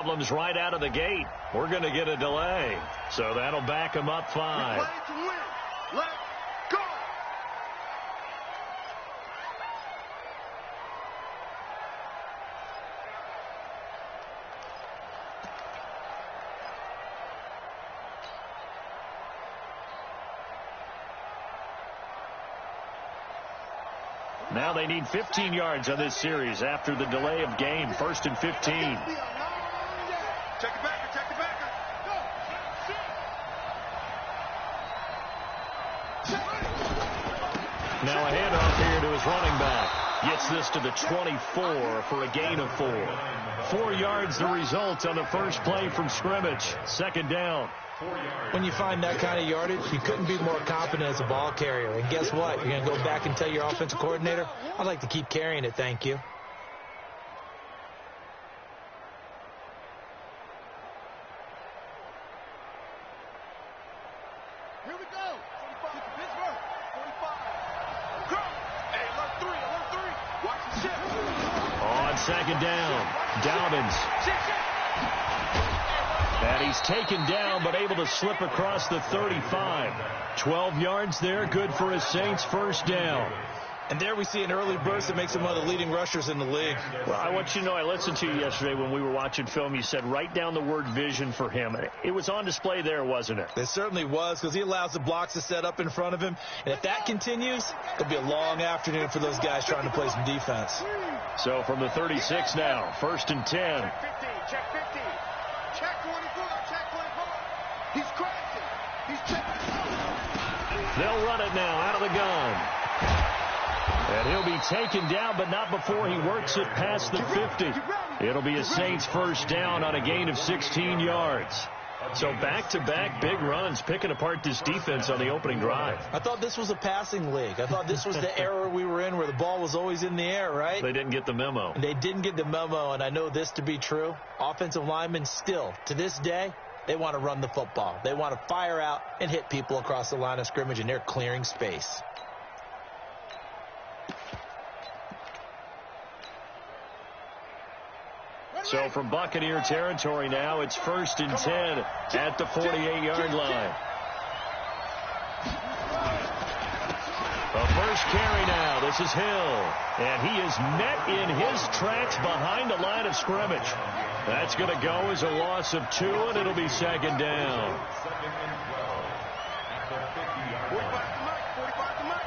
Problems right out of the gate. We're going to get a delay. So that'll back him up 5. Play to win. Let's go. Now they need 15 yards on this series after the delay of game. 1st and 15. Check it back. Check it back. Go. Now a handoff here to his running back. Gets this to the 24 for a gain of 4. 4 yards the result on the first play from scrimmage. 2nd down. When you find that kind of yardage, you couldn't be more confident as a ball carrier. And guess what? You're going to go back and tell your offensive coordinator, I'd like to keep carrying it, thank you. Here we go. 45 to Pittsburgh. 45. Go. Hey, alert 3. Watch the shift. On 2nd down, Dobbins. And he's taken down, but able to slip across the 35. 12 yards there, good for his Saints' 1st down. And there we see an early burst that makes him one of the leading rushers in the league. Well, I want you to know, I listened to you yesterday when we were watching film. You said write down the word vision for him. It was on display there, wasn't it? It certainly was, because he allows the blocks to set up in front of him. And if that continues, it'll be a long afternoon for those guys trying to play some defense. So from the 36 now, 1st and 10. Check 15. Check 15. Check 24. Check 24. He's crashing. He's checking. They'll run it now out of the gun. And he'll be taken down, but not before he works it past the 50. It'll be a Saints' 1st down on a gain of 16 yards. So back-to-back big runs, picking apart this defense on the opening drive. I thought this was a passing league. I thought this was the era we were in where the ball was always in the air, right? They didn't get the memo. They didn't get the memo, and I know this to be true. Offensive linemen still, to this day, they want to run the football. They want to fire out and hit people across the line of scrimmage, and they're clearing space. So from Buccaneer territory now, it's 1st and 10 at the 48-yard line. The first carry now. This is Hill. And he is met in his tracks behind the line of scrimmage. That's going to go as a loss of 2, and it'll be 2nd down. 45 to Mike.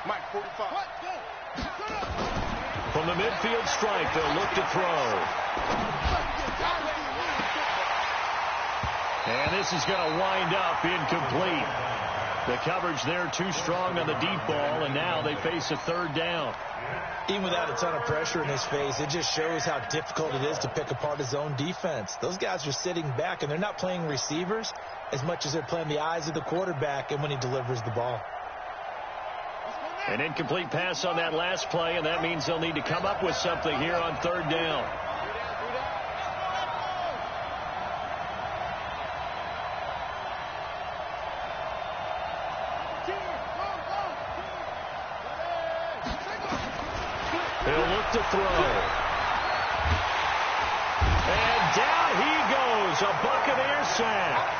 Mike, 45. From the midfield stripe, they'll look to throw. And this is going to wind up incomplete. The coverage there too strong on the deep ball, and now they face a 3rd down. Even without a ton of pressure in his face, it just shows how difficult it is to pick apart his own defense. Those guys are sitting back, and they're not playing receivers as much as they're playing the eyes of the quarterback and when he delivers the ball. An incomplete pass on that last play, and that means they'll need to come up with something here on 3rd down. He'll look to throw. And down he goes, a Buccaneer sack.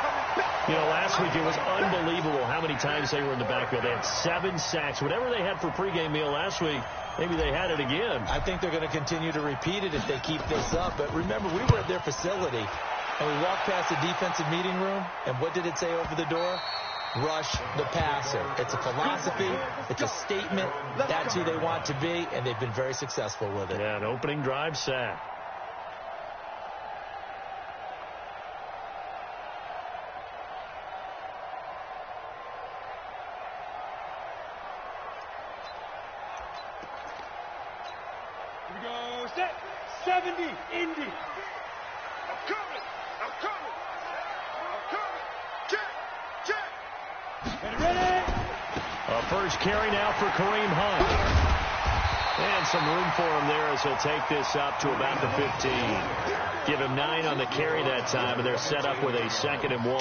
You know, last week it was unbelievable how many times they were in the backfield. They had 7 sacks. Whatever they had for pregame meal last week, maybe they had it again. I think they're going to continue to repeat it if they keep this up. But remember, we were at their facility, and we walked past the defensive meeting room, and what did it say over the door? Rush the passer. It's a philosophy. It's a statement. That's who they want to be, and they've been very successful with it. Yeah, an opening drive sack. Here we go. Set. 70. Indy. I'm coming. A first carry now for Kareem Hunt. And some room for him there as he'll take this up to about the 15. Give him 9 on the carry that time, and they're set up with a 2nd and 1.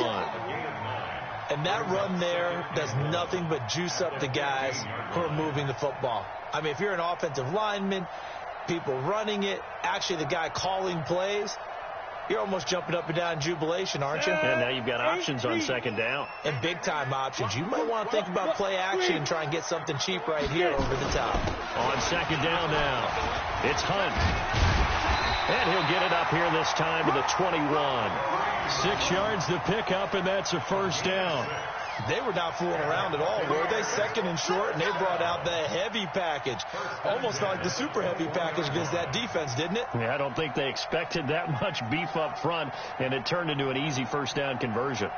And that run there does nothing but juice up the guys who are moving the football. I mean, if you're an offensive lineman, people running it, actually the guy calling plays, you're almost jumping up and down in jubilation, aren't you? And now you've got options on second down. And big-time options. You might want to think about play action and try and get something cheap right here over the top. On second down now, it's Hunt. And he'll get it up here this time to the 21. 6 yards to pick up, and that's a first down. They were not fooling around at all, were they? Second and short, and they brought out the heavy package. Almost felt like the super heavy package against that defense, didn't it? Yeah, I don't think they expected that much beef up front, and it turned into an easy first down conversion.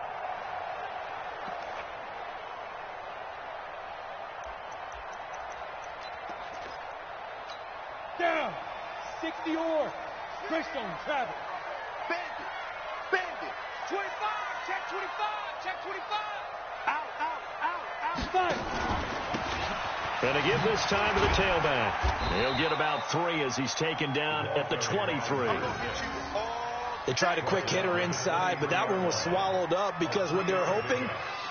Down. 60 or. Greystone, Travis. Bandit. 25. Check 25. Check 25. Out. And to give this time to the tailback. He'll get about 3 as he's taken down at the 23. They tried a quick hitter inside, but that one was swallowed up because what they were hoping,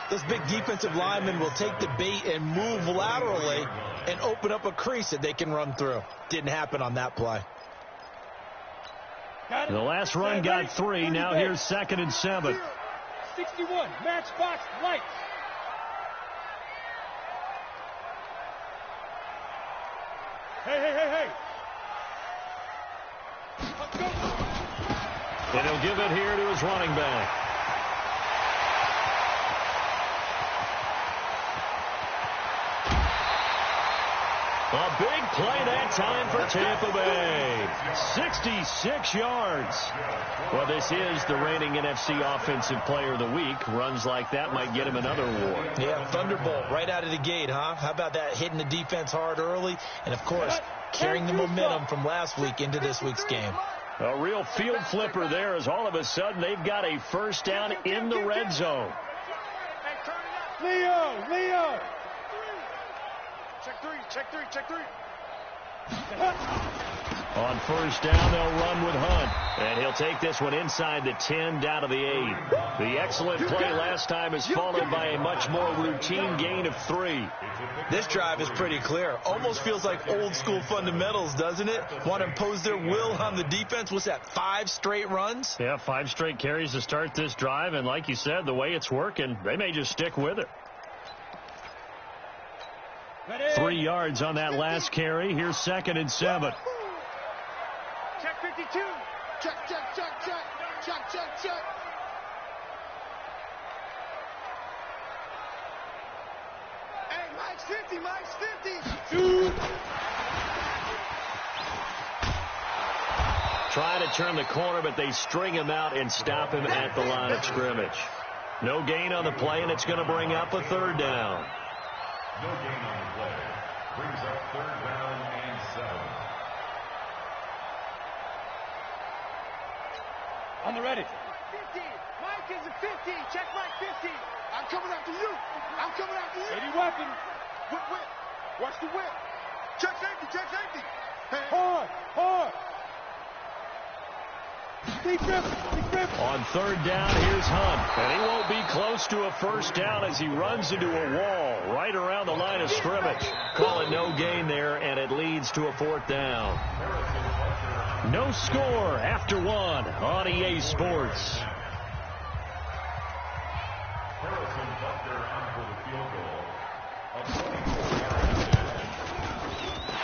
this big defensive lineman will take the bait and move laterally and open up a crease that they can run through. Didn't happen on that play. The last run got 3. Now here's 2nd and 7. 61. Matchbox lights. Hey. Let's go. And he'll give it here to his running back. A big play that time for Tampa Bay. 66 yards. Well, this is the reigning NFC Offensive Player of the Week. Runs like that might get him another award. Yeah, Thunderbolt right out of the gate, huh? How about that, hitting the defense hard early? And, of course, carrying the momentum from last week into this week's game. A real field flipper there as all of a sudden they've got a first down in the red zone. Leo. Check three. On first down, they'll run with Hunt. And he'll take this one inside the 10, down to the 8. The excellent play last time is followed by a much more routine gain of 3. This drive is pretty clear. Almost feels like old school fundamentals, doesn't it? Want to impose their will on the defense. What's that, 5 straight runs? Yeah, 5 straight carries to start this drive. And like you said, the way it's working, they may just stick with it. 3 yards on that last carry. Here's 2nd and 7. Check 52. Check. Hey, Mike's 50. Trying to turn the corner, but they string him out and stop him at the line of scrimmage. No gain on the play, and it's going to bring up a 3rd down. No gain on the play. Brings up 3rd down and 7. On the ready. 50. Mike is a 50. Check Mike 50. I'm coming after you. 80 weapon. Whip. Watch the whip. Check safety. Hey. Hard. Deep grip. On 3rd down, here's Hunt. And he won't be close to a first down as he runs into a wall right around the line of scrimmage. Calling no gain there, and it leads to a 4th down. No score after 1 on EA Sports.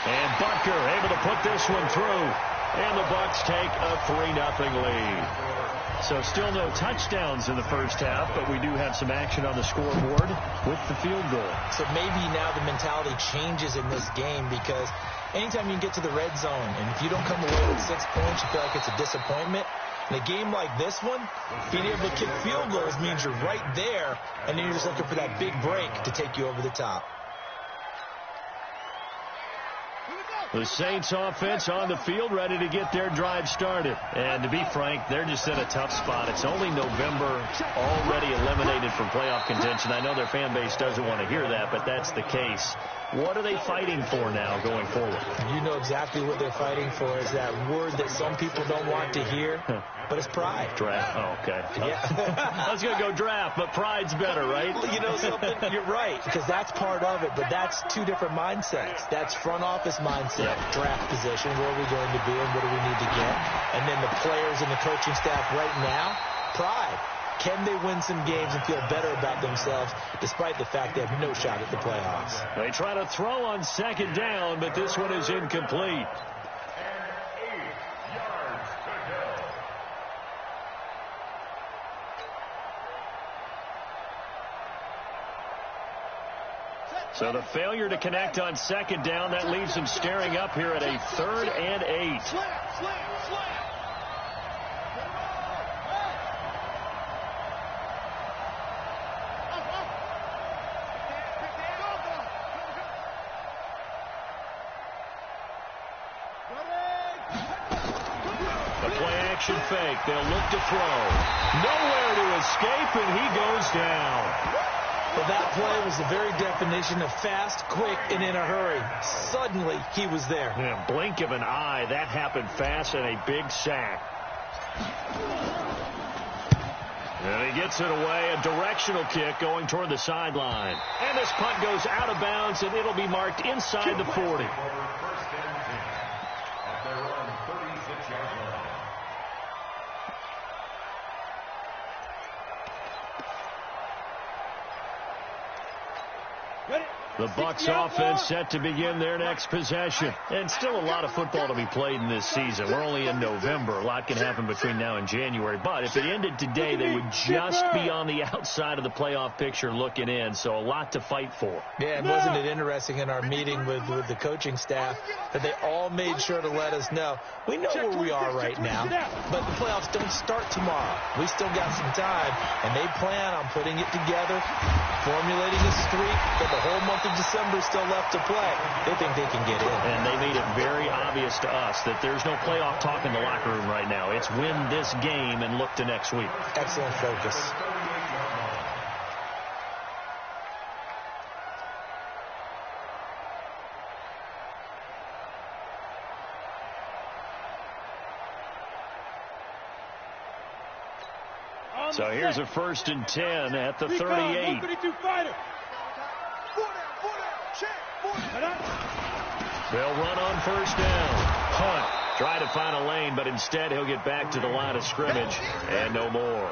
And Butker able to put this one through. And the Bucs take a 3-0 lead. So still no touchdowns in the first half, but we do have some action on the scoreboard with the field goal. So maybe now the mentality changes in this game because anytime you can get to the red zone, and if you don't come away with 6 points, you feel like it's a disappointment. In a game like this one, being able to kick field goals means you're right there, and then you're just looking for that big break to take you over the top. The Saints offense on the field ready to get their drive started. And to be frank, they're just in a tough spot. It's only November, already eliminated from playoff contention. I know their fan base doesn't want to hear that, but that's the case. What are they fighting for now going forward? You know exactly what they're fighting for is that word that some people don't want to hear. but it's pride. Draft. Oh, okay. Yeah. I was going to go draft, but pride's better, right? You know something? You're right, because that's part of it, but that's two different mindsets. That's front office mindset, draft position, where are we going to be and what do we need to get? And then the players and the coaching staff right now, pride. Can they win some games and feel better about themselves despite the fact they have no shot at the playoffs? They try to throw on second down, but this one is incomplete. So the failure to connect on second down, that leaves them staring up here at a 3rd and 8. The play action fake. They'll look to throw. Nowhere to escape, and he goes down. Well, that play was the very definition of fast, quick, and in a hurry. Suddenly, he was there. Yeah, blink of an eye. That happened fast and a big sack. And he gets it away. A directional kick going toward the sideline. And this punt goes out of bounds, and it'll be marked inside the 40. The Bucs offense set to begin their next possession. And still a lot of football to be played in this season. We're only in November. A lot can happen between now and January. But if it ended today, they would just be on the outside of the playoff picture looking in. So a lot to fight for. Yeah, and wasn't it interesting in our meeting with the coaching staff that they all made sure to let us know, we know where we are right now, but the playoffs don't start tomorrow. We still got some time, and they plan on putting it together, formulating a streak, but the whole month of December is still left to play. They think they can get in. And they made it very obvious to us that there's no playoff talk in the locker room right now. It's win this game and look to next week. Excellent focus. So here's a 1st and 10 at the 38. They'll run on 1st down. Hunt try to find a lane, but instead he'll get back to the line of scrimmage and no more.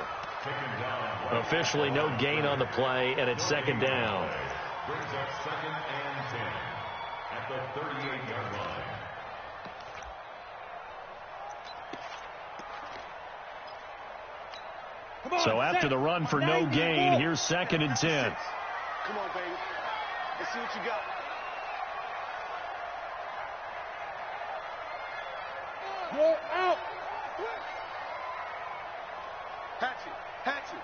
Officially no gain on the play, and it's 2nd down. Brings up 2nd and 10 at the 38-yard line. So after the run for no gain, here's 2nd and 10. Come on, baby. Let's see what you got. Go out. Hatchet.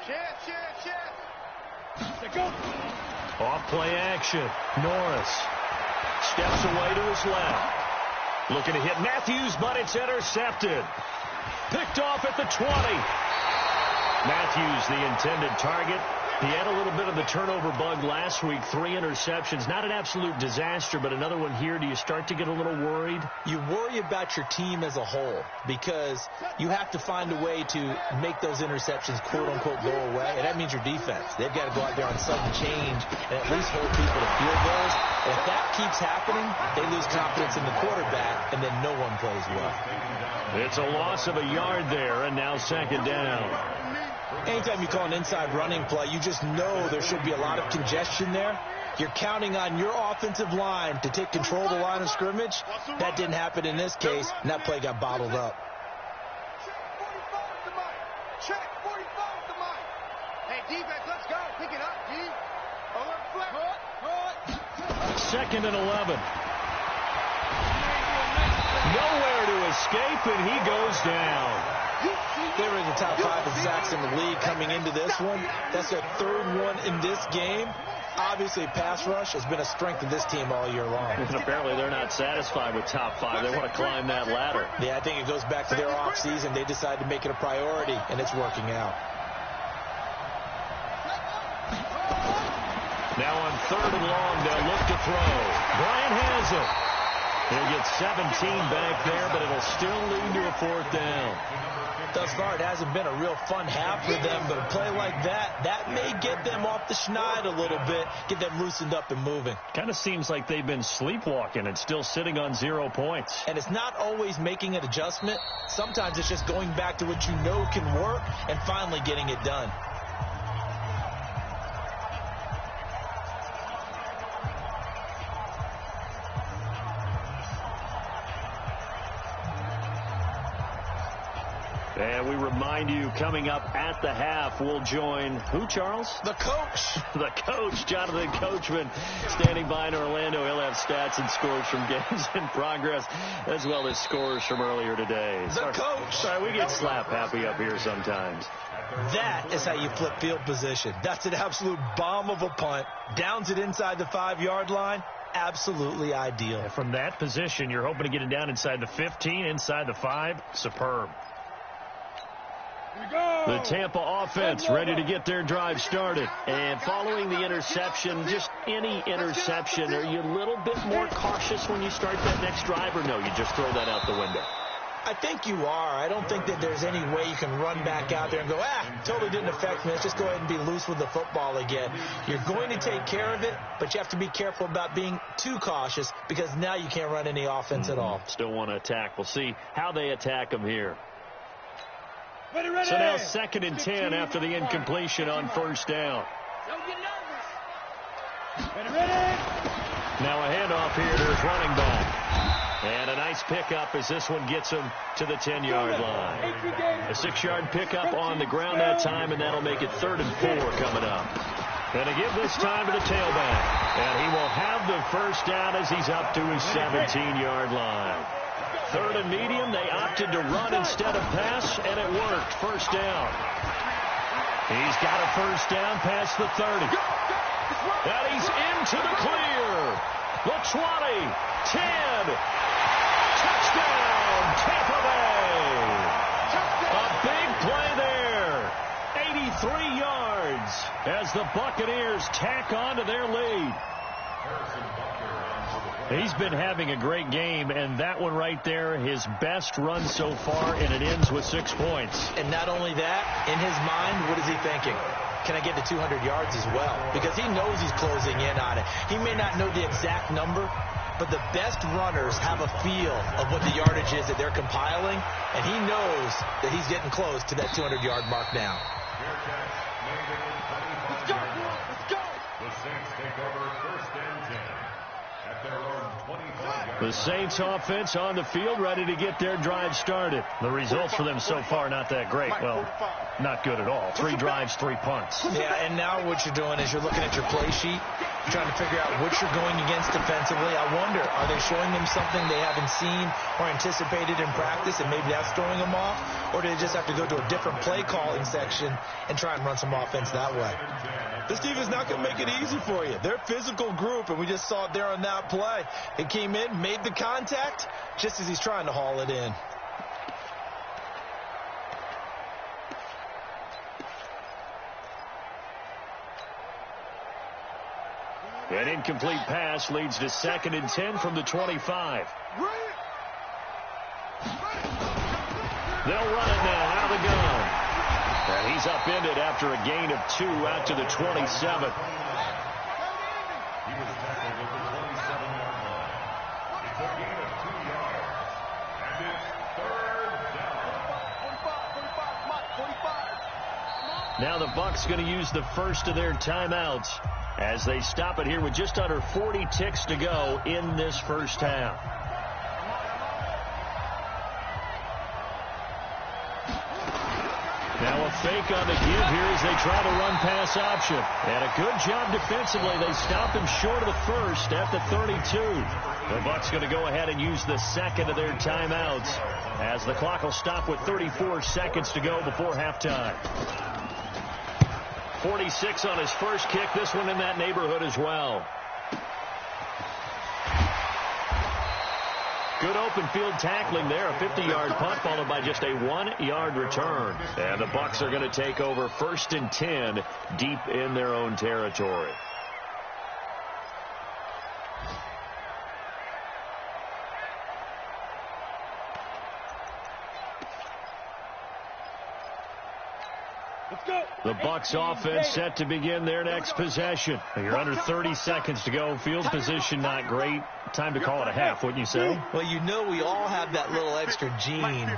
Chance. Go. Off play action. Norris steps away to his left. Looking to hit Matthews, but it's intercepted. Picked off at the 20. Matthews, the intended target. He had a little bit of the turnover bug last week. 3 interceptions. Not an absolute disaster, but another one here. Do you start to get a little worried? You worry about your team as a whole because you have to find a way to make those interceptions, quote-unquote, go away. And that means your defense. They've got to go out there on sudden change and at least hold people to field goals. And if that keeps happening, they lose confidence in the quarterback, and then no one plays well. It's a loss of a yard there, and now 2nd down. Anytime you call an inside running play, you just know there should be a lot of congestion there. You're counting on your offensive line to take control of the line of scrimmage. That didn't happen in this case, and that play got bottled up. Check 45 to Mike. Hey, defense, let's go. Pick it up, D. Second and 11. Nowhere to escape, and he goes down. They were in the top 5 of sacks in the league coming into this one. That's their 3rd one in this game. Obviously, pass rush has been a strength of this team all year long. And apparently they're not satisfied with top 5. They want to climb that ladder. Yeah, I think it goes back to their offseason. They decided to make it a priority, and it's working out. Now on 3rd and long, they'll look to throw. Bryant has it. He'll get 17 back there, but it'll still lead to a 4th down. Thus far, it hasn't been a real fun half for them, but a play like that may get them off the schneid a little bit, get them loosened up and moving. Kind of seems like they've been sleepwalking and still sitting on 0 points. And it's not always making an adjustment. Sometimes it's just going back to what you know can work and finally getting it done. And we remind you, coming up at the half, we'll join who, Charles? The coach. The coach, Jonathan Coachman, standing by in Orlando. He'll have stats and scores from games in progress, as well as scores from earlier today. The coach. Sorry, we get slap happy up here sometimes. That is how you flip field position. That's an absolute bomb of a punt. Downs it inside the 5-yard line. Absolutely ideal. And from that position, you're hoping to get it down inside the 15, inside the 5. Superb. The Tampa offense ready to get their drive started. And following the interception, just any interception, are you a little bit more cautious when you start that next drive, or no, you just throw that out the window? I think you are. I don't think that there's any way you can run back out there and go, totally didn't affect me. Let's just go ahead and be loose with the football again. You're going to take care of it, but you have to be careful about being too cautious because now you can't run any offense at all. Still want to attack. We'll see how they attack them here. Ready. So now 2nd and 10 after the incompletion on 1st down. Don't get nervous. Ready. Now a handoff here to his running back. And a nice pickup as this one gets him to the 10-yard line. A 6-yard pickup on the ground that time, and that'll make it 3rd and 4 coming up. And to give this time to the tailback. And he will have the first down as he's up to his 17-yard line. 3rd and medium, they opted to run instead of pass, and it worked. 1st down. He's got a 1st down past the 30. And he's into the clear. The 20, 10. Touchdown, Tampa Bay. A big play there. 83 yards as the Buccaneers tack on to their lead. He's been having a great game, and that one right there, his best run so far, and it ends with 6 points. And not only that, in his mind, what is he thinking? Can I get to 200 yards as well? Because he knows he's closing in on it. He may not know the exact number, but the best runners have a feel of what the yardage is that they're compiling, and he knows that he's getting close to that 200-yard mark now. Let's go. The Saints take over 1st and 10 at their own 25-yard The Saints offense on the field, ready to get their drive started. The results for them so far, not that great. Well, not good at all. 3 drives, 3 punts. Yeah, and now what you're doing is you're looking at your play sheet, trying to figure out what you're going against defensively. I wonder, are they showing them something they haven't seen or anticipated in practice, and maybe that's throwing them off? Or do they just have to go to a different play calling section and try and run some offense that way? This defense is not going to make it easy for you. They're a physical group, and we just saw it there on that play. It came in, made the contact, just as he's trying to haul it in. An incomplete pass leads to 2nd and 10 from the 25. They'll run it now out of the gun. And he's upended after a gain of 2 out to the 27. He was tackled at the 27-yard line. It's a gain of 2 yards. And it's 3rd down. Now the Bucs going to use the first of their timeouts as they stop it here with just under 40 ticks to go in this first half. Now a fake on the give here as they try to run pass option. And a good job defensively. They stop him short of the first at the 32. The Bucs going to go ahead and use the second of their timeouts as the clock will stop with 34 seconds to go before halftime. 46 on his first kick. This one in that neighborhood as well. Good open field tackling there. A 50-yard punt followed by just a 1-yard return. And the Bucs are going to take over 1st and 10 deep in their own territory. The Bucs offense set to begin their next possession. You're under 30 seconds to go. Field position not great. Time to call it a half, wouldn't you say? Well, you know we all have that little extra gene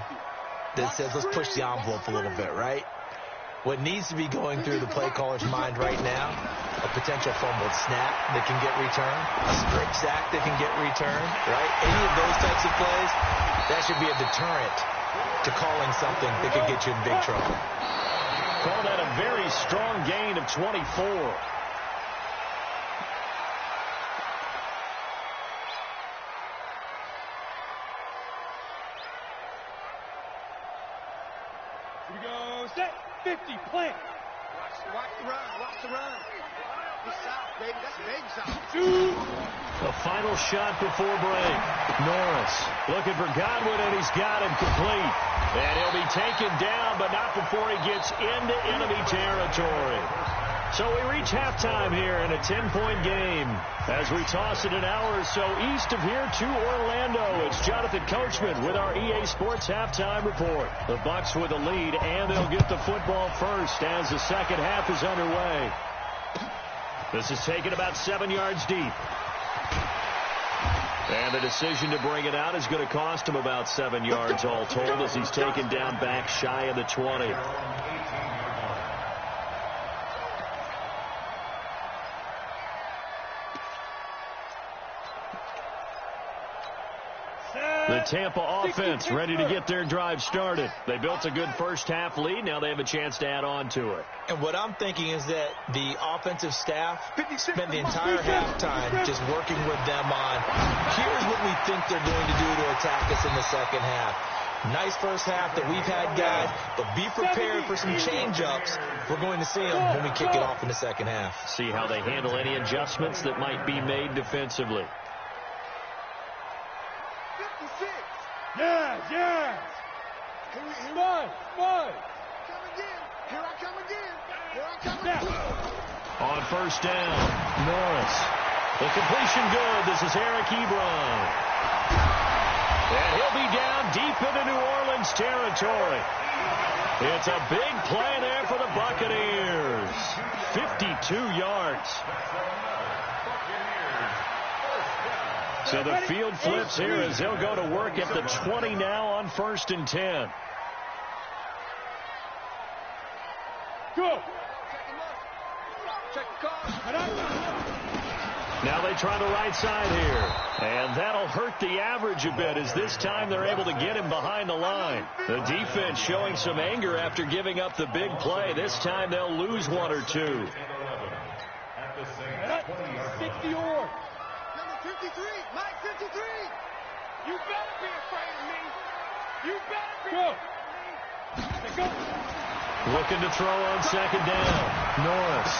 that says let's push the envelope a little bit, right? What needs to be going through the play caller's mind right now, a potential fumbled snap that can get returned, a strip sack that can get returned, right? Any of those types of plays, that should be a deterrent to calling something that could get you in big trouble. Call that a very strong gain of 24. Here we go. Set. 50. Play. Watch the run. Watch the run. It's south, baby. That's baby south. The final shot before break. Norris looking for Godwin, and he's got him complete. And he'll be taken down, but not before he gets into enemy territory. So we reach halftime here in a 10-point game. As we toss it an hour or so east of here to Orlando, it's Jonathan Coachman with our EA Sports Halftime Report. The Bucs with a lead, and they'll get the football first as the second half is underway. This is taken about 7 yards deep. And the decision to bring it out is going to cost him about 7 yards all told as he's taken down back shy of the 20. The Tampa offense ready to get their drive started. They built a good first-half lead. Now they have a chance to add on to it. And what I'm thinking is that the offensive staff spent the entire halftime just working with them on, here's what we think they're going to do to attack us in the second half. Nice first half that we've had, guys, but be prepared for some change-ups. We're going to see them when we kick it off in the second half. See how they handle any adjustments that might be made defensively. Yeah. Spud. Come again. Here I come again. On first down, Norris. The completion good. This is Eric Ebron. And he'll be down deep into New Orleans territory. It's a big play there for the Buccaneers. 52 yards. So the field flips here as they'll go to work at the 20 now on 1st and 10. Go. Now they try the right side here. And that'll hurt the average a bit as this time they're able to get him behind the line. The defense showing some anger after giving up the big play. This time they'll lose one or two. 60 or 53, Mike 53. You better be afraid of me. You better be afraid of me. Go. Looking to throw on second down. Norris.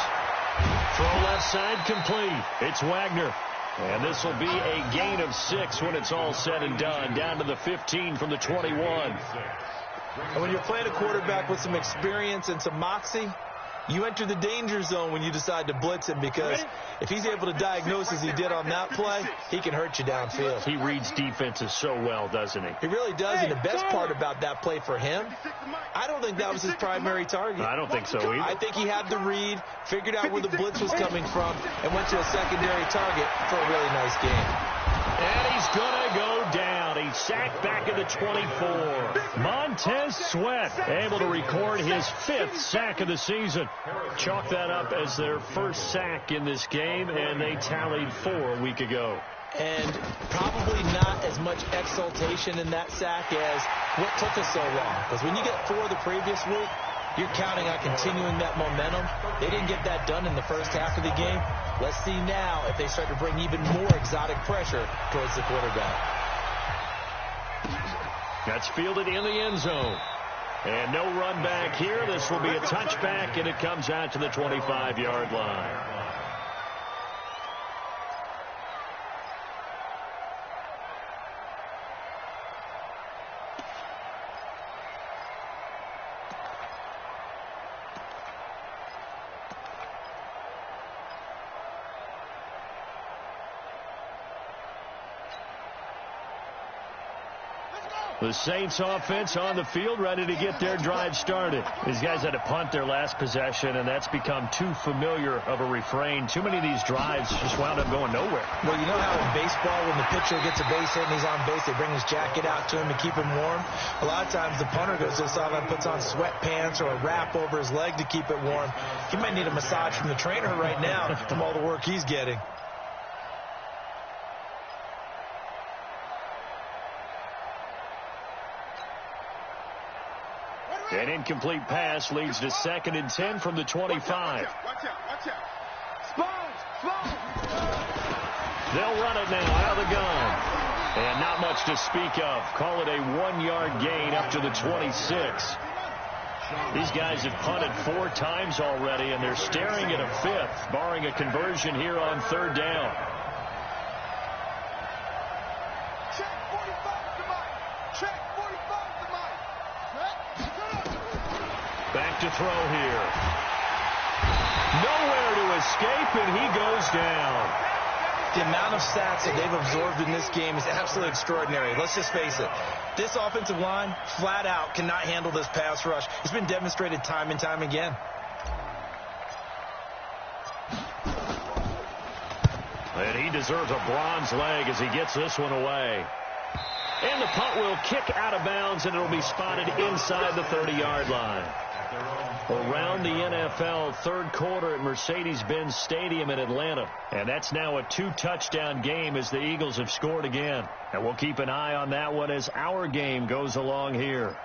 Throw left side complete. It's Wagner. And this will be a gain of 6 when it's all said and done. Down to the 15 from the 21. And when you're playing a quarterback with some experience and some moxie, you enter the danger zone when you decide to blitz him, because if he's able to diagnose as he did on that play, he can hurt you downfield. He reads defenses so well, doesn't he? He really does, and the best part about that play for him, I don't think that was his primary target. I don't think so either. I think he had the read, figured out where the blitz was coming from, and went to a secondary target for a really nice game. And he's going to go down. He's sacked back at the 24. Montez Sweat able to record his 5th sack of the season. Chalk that up as their first sack in this game, and they tallied 4 a week ago. And probably not as much exultation in that sack as what took us so long. Because when you get 4 the previous week, you're counting on continuing that momentum. They didn't get that done in the first half of the game. Let's see now if they start to bring even more exotic pressure towards the quarterback. That's fielded in the end zone. And no run back here. This will be a touchback, and it comes out to the 25-yard line. Let's go. The Saints offense on the field, ready to get their drive started. These guys had to punt their last possession, and that's become too familiar of a refrain. Too many of these drives just wound up going nowhere. Well, you know how in baseball, when the pitcher gets a base hit and he's on base, they bring his jacket out to him to keep him warm? A lot of times the punter goes to the sideline, puts on sweatpants or a wrap over his leg to keep it warm. He might need a massage from the trainer right now from all the work he's getting. An incomplete pass leads to 2nd and 10 from the 25. Watch out. Sponge. They'll run it now out of the gun. And not much to speak of. Call it a 1-yard gain up to the 26. These guys have punted 4 times already, and they're staring at a 5th, barring a conversion here on 3rd down. Check 45 to Mike. Check 45 to Mike. Back to throw here. Nowhere to escape, and he goes down. The amount of sacks that they've absorbed in this game is absolutely extraordinary. Let's just face it. This offensive line, flat out, cannot handle this pass rush. It's been demonstrated time and time again. And he deserves a bronze leg as he gets this one away. And the punt will kick out of bounds, and it'll be spotted inside the 30-yard line. Around the NFL, 3rd quarter at Mercedes-Benz Stadium in Atlanta. And that's now a 2-touchdown game as the Eagles have scored again. And we'll keep an eye on that one as our game goes along here.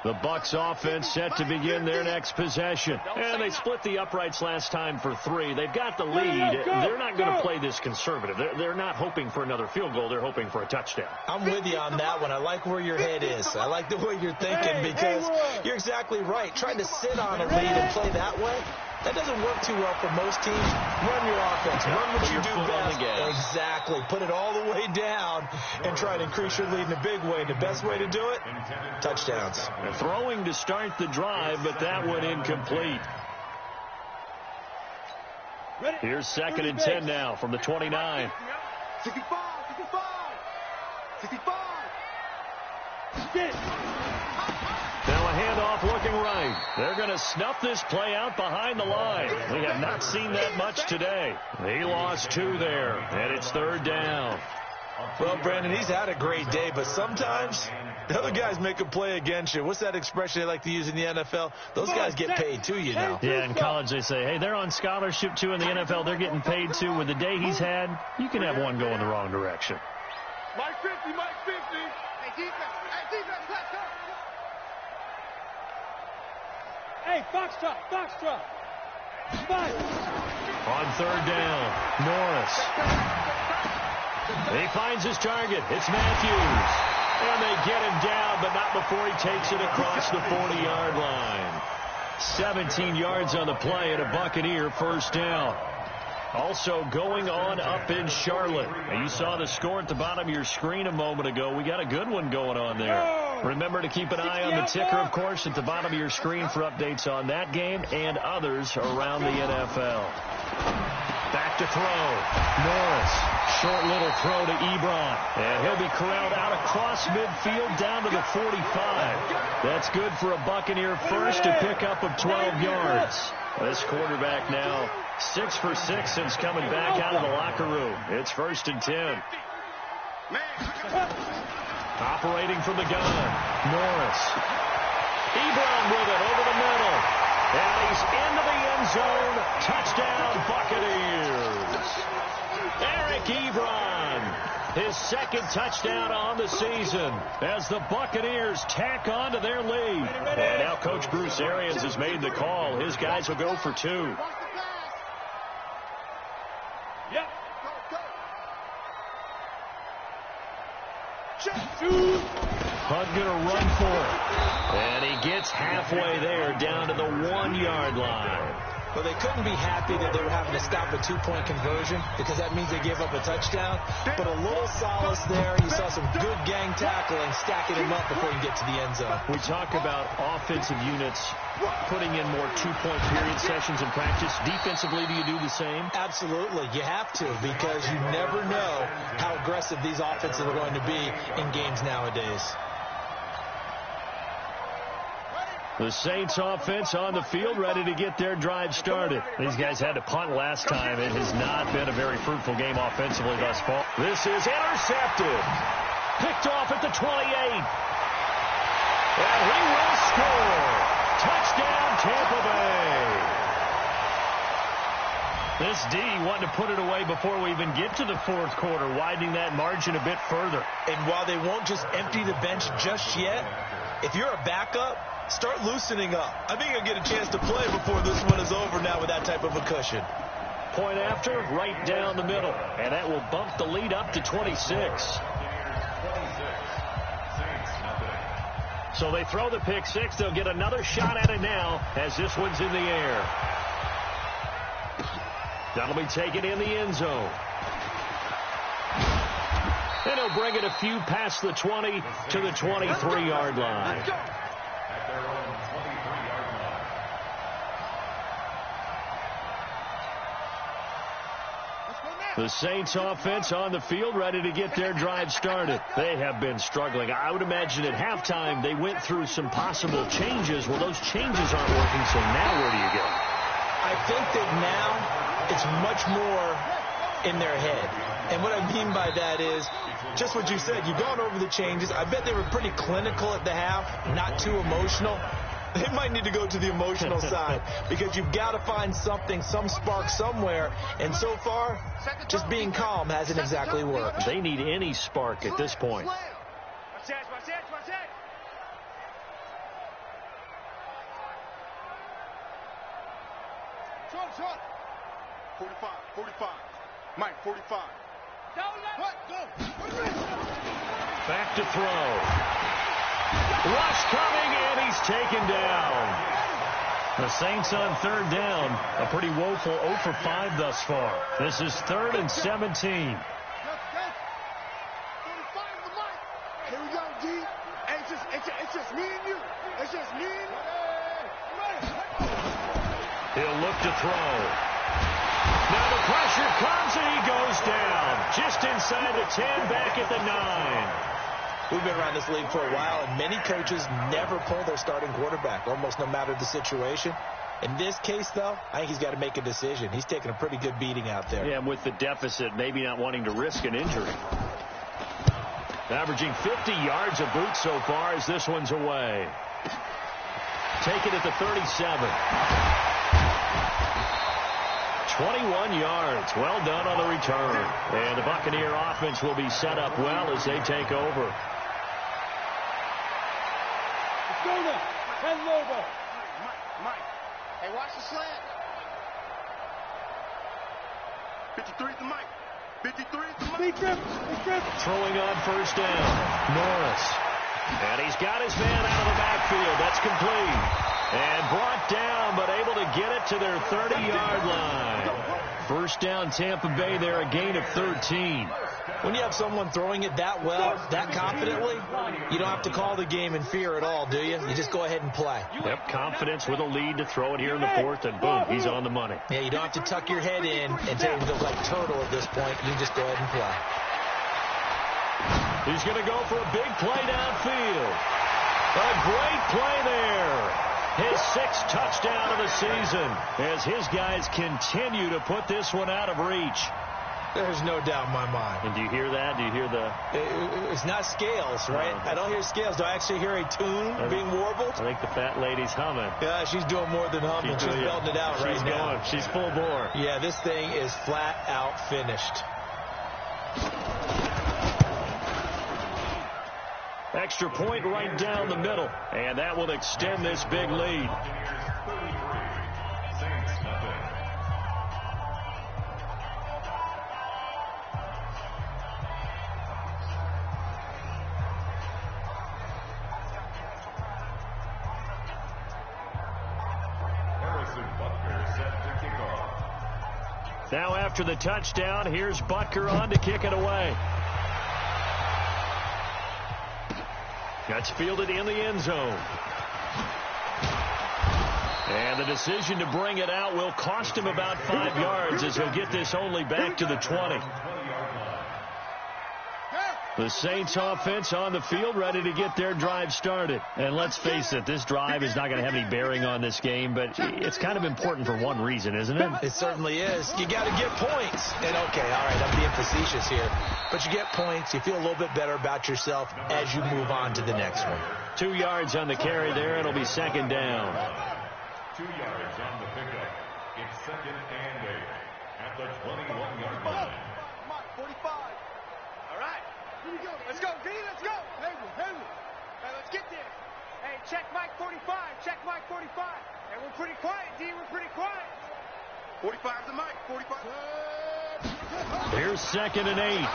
The Bucs offense set to begin their next possession. And they split the uprights last time for 3. They've got the lead. They're not going to play this conservative. They're not hoping for another field goal. They're hoping for a touchdown. I'm with you on that one. I like where your head is. I like the way you're thinking because you're exactly right. Trying to sit on a lead and play that way, that doesn't work too well for most teams. Run your offense. Run what you do best. Exactly. Put it all the way down and try to increase your lead in a big way. The best way to do it, touchdowns. They're throwing to start the drive, but that one incomplete. Here's 2nd and 10 now from the 29. 65. Now a handoff looking right. They're going to snuff this play out behind the line. We have not seen that much today. He lost 2 there, and it's 3rd down. Well, Brandon, he's had a great day, but sometimes the other guys make a play against you. What's that expression they like to use in the NFL? Those guys get paid too, you know. Yeah, in college they say, hey, they're on scholarship too. In the NFL, they're getting paid too. With the day he's had, you can have one go in the wrong direction. Mike 50. Hey, defense, let's go. Hey, Foxtrot. On 3rd down, Norris. He finds his target. It's Matthews. And they get him down, but not before he takes it across the 40-yard line. 17 yards on the play and a Buccaneer 1st down. Also going on up in Charlotte. And you saw the score at the bottom of your screen a moment ago. We got a good one going on there. Remember to keep an eye on the ticker, of course, at the bottom of your screen for updates on that game and others around the NFL. Back to throw. Norris. Short little throw to Ebron. And he'll be corralled out across midfield down to the 45. That's good for a Buccaneer first to pick up of 12 yards. This quarterback now 6 for 6 since coming back out of the locker room. It's 1st and 10. Operating from the gun. Norris. Ebron with it over the middle. And he's into the end zone. Touchdown, Buccaneers. Eric Ebron, his 2nd touchdown on the season as the Buccaneers tack on to their lead. And now Coach Bruce Arians has made the call. His guys will go for 2. Yep. Hunt gonna run for it. And he gets halfway there down to the 1-yard line. Well, they couldn't be happy that they were having to stop a two-point conversion because that means they gave up a touchdown. But a little solace there. You saw some good gang tackling, stacking him up before you get to the end zone. We talk about offensive units putting in more two-point period sessions in practice. Defensively, do you do the same? Absolutely. You have to because you never know how aggressive these offenses are going to be in games nowadays. The Saints offense on the field, ready to get their drive started. These guys had to punt last time. It has not been a very fruitful game offensively thus far. This is intercepted. Picked off at the 28. And he will score. Touchdown, Tampa Bay. This D wanted to put it away before we even get to the fourth quarter, widening that margin a bit further. And while they won't just empty the bench just yet, if you're a backup, start loosening up. I think you'll get a chance to play before this one is over now with that type of a cushion. Point after, right down the middle. And that will bump the lead up to 26. So they throw the pick six. They'll get another shot at it now as this one's in the air. That'll be taken in the end zone. And he'll bring it a few past the 20 to the 23-yard line. At their own 23-yard line. The Saints offense on the field, ready to get their drive started. They have been struggling. I would imagine at halftime they went through some possible changes. Well, those changes aren't working, so now where do you go? I think that now it's much more in their head. And what I mean by that is just what you said. You've gone over the changes. I bet they were pretty clinical at the half, not too emotional. They might need to go to the emotional side because you've got to find something, some spark somewhere. And so far, just being calm hasn't exactly worked. They need any spark at this point. Watch that. 45. Mike, 45. What? Go. Back to throw. Rush coming, and he's taken down. The Saints on third down. A pretty woeful 0 for 5 thus far. This is 3rd and 17. 45 the mic. Here we go, D. It's just me and you. It's just me and you. He'll look to throw. Now the pressure comes, and he goes down. Just inside the 10, back at the 9. We've been around this league for a while, and many coaches never pull their starting quarterback, almost no matter the situation. In this case, though, I think he's got to make a decision. He's taking a pretty good beating out there. Yeah, and with the deficit, maybe not wanting to risk an injury. Averaging 50 yards a boot so far as this one's away. Take it at the 37. 21 yards. Well done on the return. And the Buccaneer offense will be set up well as they take over. Let's go now. Head over. Mike. Hey, watch the slant. 53 to Mike. 53 to Mike. Big trip. Throwing on first down. Norris. And he's got his man out of the backfield. That's complete. And brought down, but able to get it to their 30-yard line. First down, Tampa Bay there, a gain of 13. When you have someone throwing it that well, that confidently, you don't have to call the game in fear at all, do you? You just go ahead and play. Yep, confidence with a lead to throw it here in the fourth, and boom, he's on the money. Yeah, you don't have to tuck your head in and take it look like turtle at this point. You just go ahead and play. He's going to go for a big play downfield. A great play there. His 6th touchdown of the season as his guys continue to put this one out of reach. There's no doubt in my mind. And do you hear that? Do you hear the... It's not scales, right? I don't hear scales. Do I actually hear a tune being warbled? I think the fat lady's humming. Yeah, she's doing more than humming. She's belting it out right now. She's full bore. Yeah, this thing is flat out finished. Extra point right down the middle. And that will extend this big lead. Now after the touchdown, here's Butker on to kick it away. That's fielded in the end zone. And the decision to bring it out will cost him about 5 yards as he'll get this only back to the 20. The Saints offense on the field ready to get their drive started. And let's face it, this drive is not going to have any bearing on this game, but it's kind of important for one reason, isn't it? It certainly is. You got to get points. And okay, all right, I'm being facetious here. But you get points, you feel a little bit better about yourself as you move on to the next one. 2 yards on the carry there. It'll be second down. 2 yards on the pickup. It's second and 8 at the 21-yard line. 45. All right. Here we go. Let's go, D. Let's go. Hey, let's get there. Hey, check Mike 45. Check Mike 45. Hey, we're pretty quiet, D. We're pretty quiet. 45's the Mike. 45. Here's second and 8.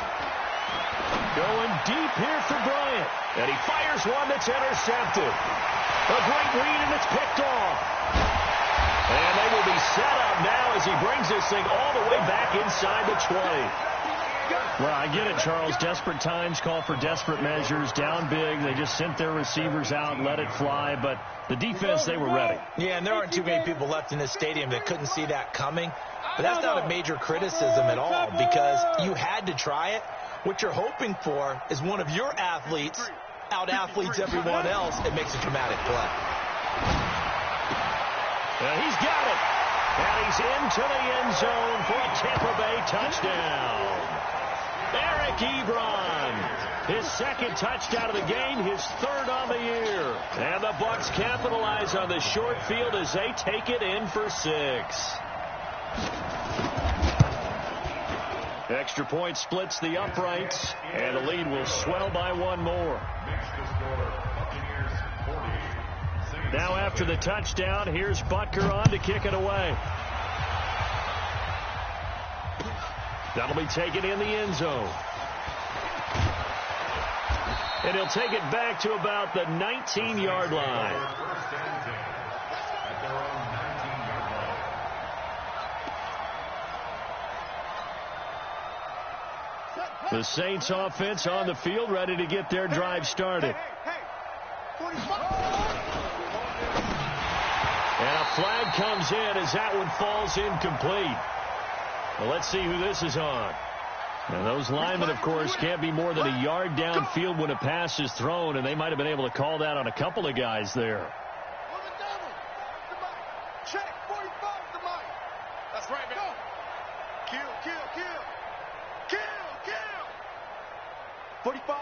Going deep here for Bryant. And he fires one that's intercepted. A great read, and it's picked off. And they will be set up now as he brings this thing all the way back inside the 20. Well, I get it, Charles. Desperate times call for desperate measures. Down big. They just sent their receivers out and let it fly. But the defense, they were ready. Yeah, and there aren't too many people left in this stadium that couldn't see that coming. But that's not a major criticism at all because you had to try it. What you're hoping for is one of your athletes out-athletes everyone else and makes a dramatic play. He's got it. And he's into the end zone for a Tampa Bay touchdown. Eric Ebron, his second touchdown of the game, his third on the year. And the Bucs capitalize on the short field as they take it in for 6. Extra point splits the uprights, and the lead will swell by 1 more. Now after the touchdown, here's Butker on to kick it away. That'll be taken in the end zone. And he'll take it back to about the 19-yard line. The Saints offense on the field ready to get their drive started. And a flag comes in as that one falls incomplete. Well, let's see who this is on. And those linemen, of course, can't be more than a yard downfield when a pass is thrown, and they might have been able to call that on a couple of guys there. Check 45 to Mike. That's right, man. Kill. 45.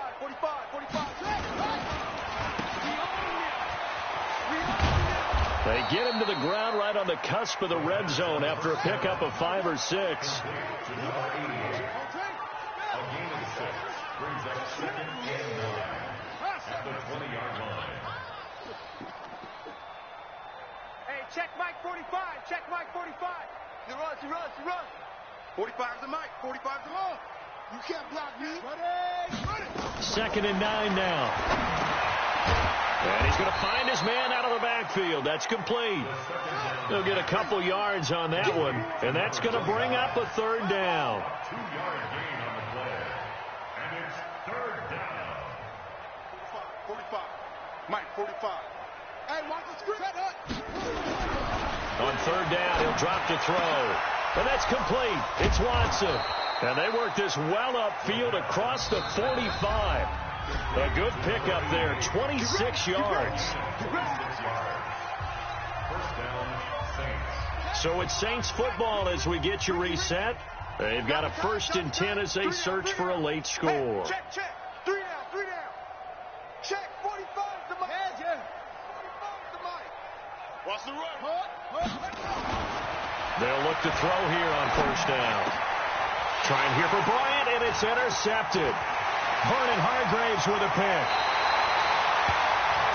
They get him to the ground right on the cusp of the red zone after a pickup of 5 or 6. Hey, check Mike 45. Check Mike 45. He runs. 45's the Mike. 45's the long. You can't block me. Ready. Second and 9 now. And he's going to find his man out of the backfield. That's complete. He'll get a couple yards on that one, and that's going to bring up a third down. 2-yard gain on the play. And it's third down. 45. Mike, 45. And watch the screen. On third down, he'll drop to throw. And that's complete. It's Watson. And they work this well upfield across the 45. A good pickup there, 26 yards. So it's Saints football as we get you reset. They've got a 1st and 10 as they search for a late score. Check. 3 down. Check 45 to Mike. 45 to Mike. Watch the run. They'll look to throw here on 1st down. Trying here for Bryant, and it's intercepted. Vernon Hargraves with a pick.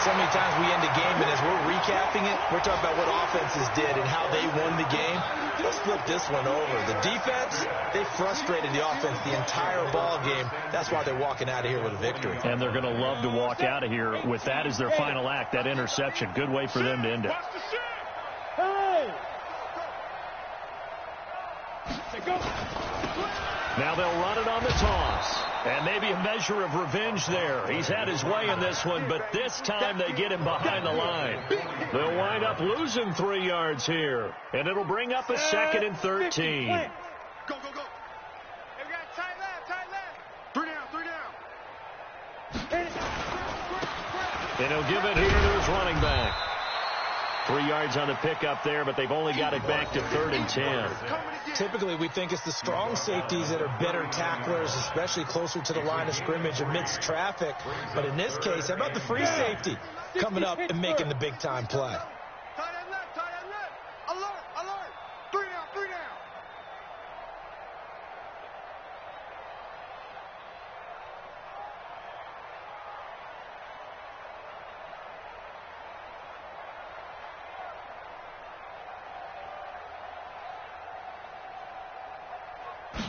So many times we end a game, and as we're recapping it, we're talking about what offenses did and how they won the game. Let's flip this one over. The defense, they frustrated the offense the entire ball game. That's why they're walking out of here with a victory. And they're going to love to walk out of here with that as their final act, that interception. Good way for them to end it. Hey! Now they'll run it on the toss. And maybe a measure of revenge there. He's had his way in this one, but this time they get him behind the line. They'll wind up losing 3 yards here. And it'll bring up a 2nd and 13. Go, go, go. Hey, we got tight left. 3 down. And he'll give it here to his running back. 3 yards on the pickup there, but they've only got it back to 3rd and 10. Typically, we think it's the strong safeties that are better tacklers, especially closer to the line of scrimmage amidst traffic. But in this case, how about the free safety coming up and making the big-time play? Tight end left. Alert. 3 down.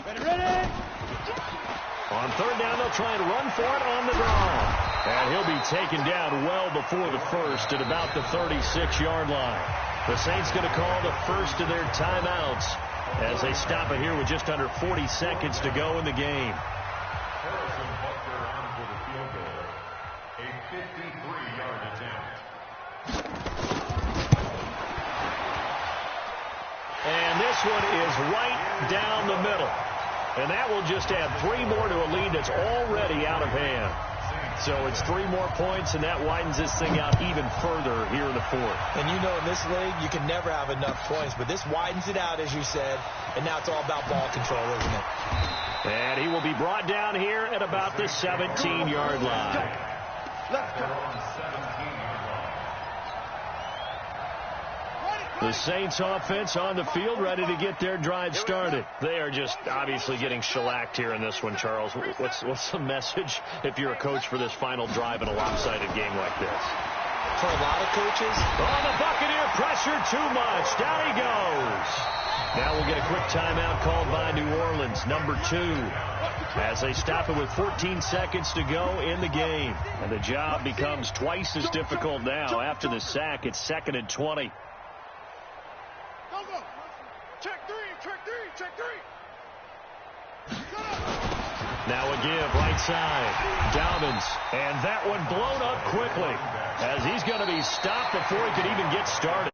Ready? On 3rd down, they'll try and run for it on the draw. And he'll be taken down well before the first at about the 36-yard line. The Saints going to call the first of their timeouts as they stop it here with just under 40 seconds to go in the game. Harrison Butker on for the field goal. A 53-yard attempt. And this one is right down the middle. And that will just add 3 more to a lead that's already out of hand. So it's 3 more points, and that widens this thing out even further here in the 4th. And you know in this league, you can never have enough points, but this widens it out, as you said, and now it's all about ball control, isn't it? And he will be brought down here at about the 17-yard line. Let's go. The Saints offense on the field, ready to get their drive started. They are just obviously getting shellacked here in this one, Charles. What's the message if you're a coach for this final drive in a lopsided game like this? For a lot of coaches. Oh, the Buccaneer pressure too much. Down he goes. Now we'll get a quick timeout called by New Orleans, number 2, as they stop it with 14 seconds to go in the game. And the job becomes twice as difficult now. After the sack, it's 2nd and 20. Check three. Now a give, right side. Dobbins, and that one blown up quickly as he's going to be stopped before he could even get started.